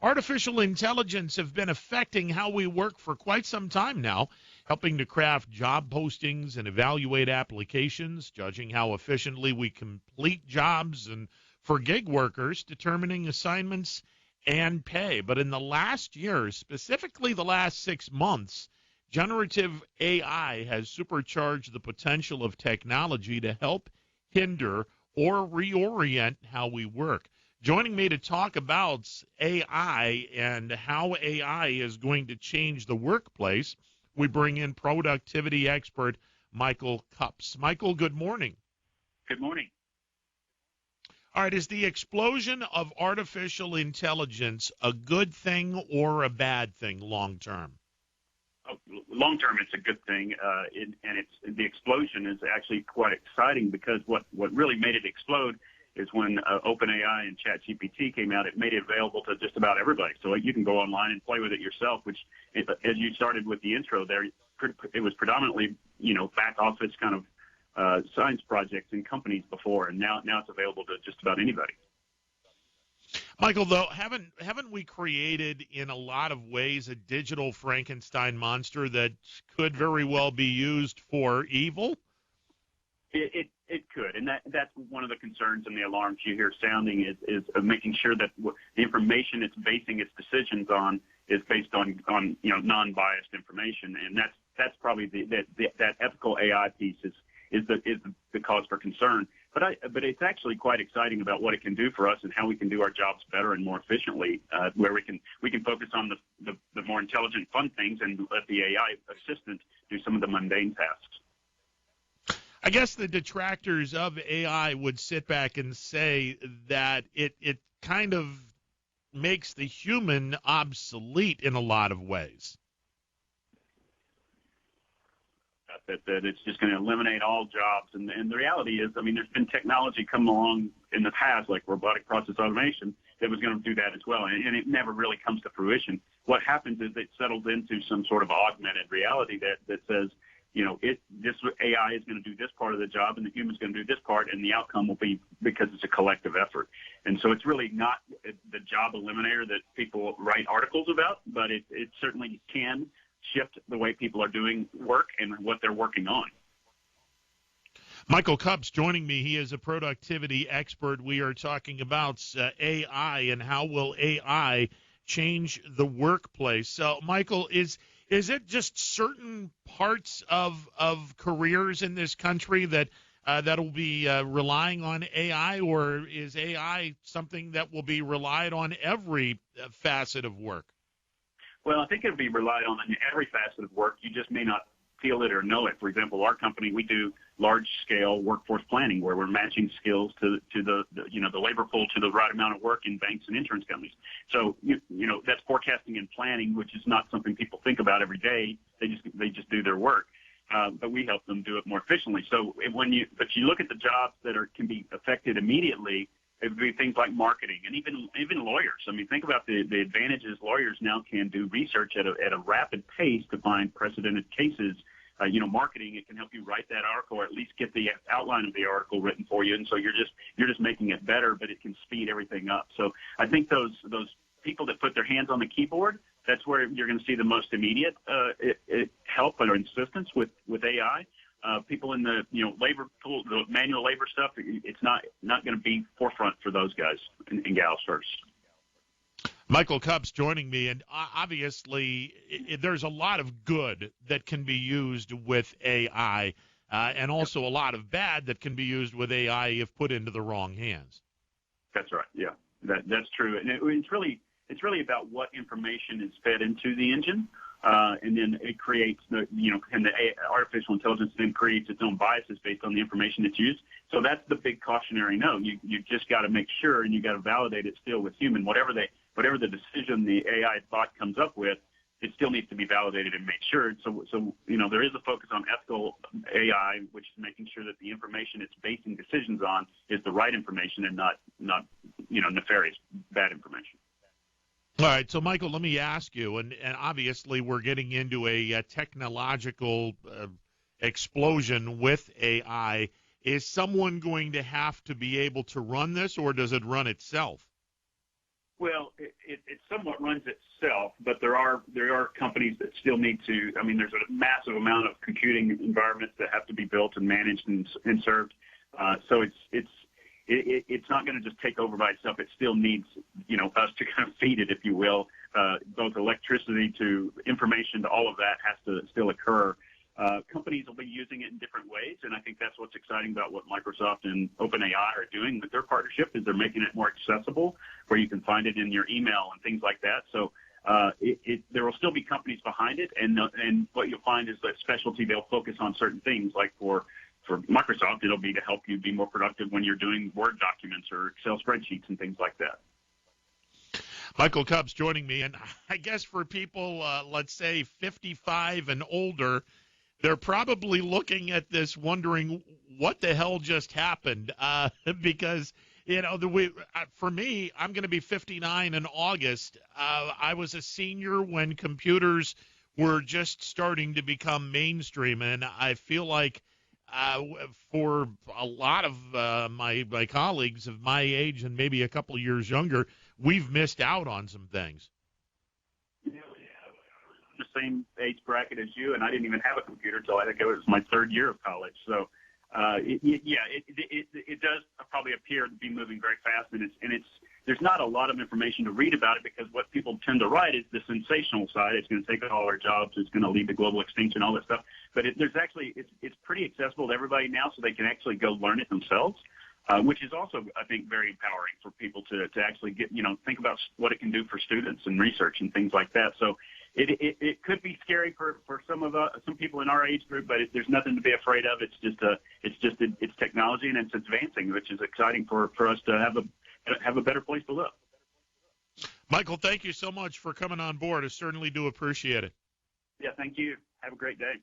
Artificial intelligence have been affecting how we work for quite some time now, helping to craft job postings and evaluate applications, judging how efficiently we complete jobs, and for gig workers, determining assignments and pay. But in the last year, specifically the last 6 months, generative AI has supercharged the potential of technology to help, hinder, or reorient how we work. Joining me to talk about AI and how AI is going to change the workplace, we bring in productivity expert Michael Cupps. Michael, good morning. Good morning. All right, is the explosion of artificial intelligence a good thing or a bad thing long term? Long term, it's a good thing, and the explosion is actually quite exciting because what really made it explode is when OpenAI and ChatGPT came out. It made it available to just about everybody, so you can go online and play with it yourself. Which, as you started with the intro there, it was predominantly back office kind of science projects in companies before, and now it's available to just about anybody. Michael, though, haven't we created in a lot of ways a digital Frankenstein monster that could very well be used for evil? It could, and that's one of the concerns and the alarms you hear sounding is making sure that the information it's basing its decisions on is based on non-biased information, and that's probably that ethical AI piece is the cause for concern. But it's actually quite exciting about what it can do for us and how we can do our jobs better and more efficiently, where we can focus on the more intelligent, fun things and let the AI assistant do some of the mundane tasks. I guess the detractors of AI would sit back and say that it kind of makes the human obsolete in a lot of ways. That it's just going to eliminate all jobs. And the reality is, there's been technology come along in the past, like robotic process automation, that was going to do that as well. And it never really comes to fruition. What happens is it settles into some sort of augmented reality that says, this AI is going to do this part of the job, and the human's going to do this part, and the outcome will be because it's a collective effort. And so it's really not the job eliminator that people write articles about, but it certainly can shift the way people are doing work and what they're working on. Michael Cupps joining me. He is a productivity expert. We are talking about AI and how will AI change the workplace. So, Michael, is it just certain parts of careers in this country that will be relying on AI, or is AI something that will be relied on every facet of work? Well, I think it'll be relied on in every facet of work. You just may not feel it or know it. For example, our company, we do large-scale workforce planning where we're matching skills to the labor pool to the right amount of work in banks and insurance companies. So, that's forecasting and planning, which is not something people think about every day. They just do their work. But we help them do it more efficiently. So but you look at the jobs that can be affected immediately, it would be things like marketing and even lawyers. Think about the advantages lawyers now can do research at a rapid pace to find precedented cases. Marketing, it can help you write that article or at least get the outline of the article written for you. And so you're just making it better, but it can speed everything up. So I think those people that put their hands on the keyboard, that's where you're going to see the most immediate help or assistance with AI. People in the labor pool, the manual labor stuff, it's not going to be forefront for those guys and gals first. Michael Cupps joining me, and obviously there's a lot of good that can be used with AI, and also a lot of bad that can be used with AI if put into the wrong hands. That's right. Yeah, that's true, and it's really about what information is fed into the engine. And then it creates and the artificial intelligence then creates its own biases based on the information it's used. So that's the big cautionary note. You just got to make sure, and you got to validate it still with human. Whatever the decision the AI bot comes up with, it still needs to be validated and made sure. So there is a focus on ethical AI, which is making sure that the information it's basing decisions on is the right information and not nefarious bad information. All right, so Michael, let me ask you, and obviously we're getting into a technological explosion with AI. Is someone going to have to be able to run this, or does it run itself? Well, it somewhat runs itself, but there are companies that still need to. I mean, there's a massive amount of computing environments that have to be built and managed and served. So it's not going to just take over by itself. It still needs, us to kind of feed it, if you will. Both electricity to information to all of that has to still occur. Companies will be using it in different ways, and I think that's what's exciting about what Microsoft and OpenAI are doing with their partnership is they're making it more accessible, where you can find it in your email and things like that. So there will still be companies behind it, and what you'll find is that specialty, they'll focus on certain things. Like for Microsoft, it'll be to help you be more productive when you're doing Word documents or Excel spreadsheets and things like that. Michael Cupps joining me, and I guess for people, let's say 55 and older, they're probably looking at this wondering what the hell just happened, because, for me, I'm going to be 59 in August. I was a senior when computers were just starting to become mainstream, and I feel like for a lot of my colleagues of my age and maybe a couple of years younger, we've missed out on some things. The same age bracket as you, and I didn't even have a computer until I think it was my third year of college. So, it does probably appear to be moving very fast, and there's not a lot of information to read about it because what people tend to write is the sensational side. It's going to take all our jobs. It's going to lead to global extinction, all that stuff. But it's pretty accessible to everybody now, so they can actually go learn it themselves. Which is also, I think, very empowering for people to actually get, think about what it can do for students and research and things like that. So it could be scary for some people in our age group, but there's nothing to be afraid of. It's technology, and it's advancing, which is exciting for us to have a better place to live. Michael, thank you so much for coming on board. I certainly do appreciate it. Yeah, thank you. Have a great day.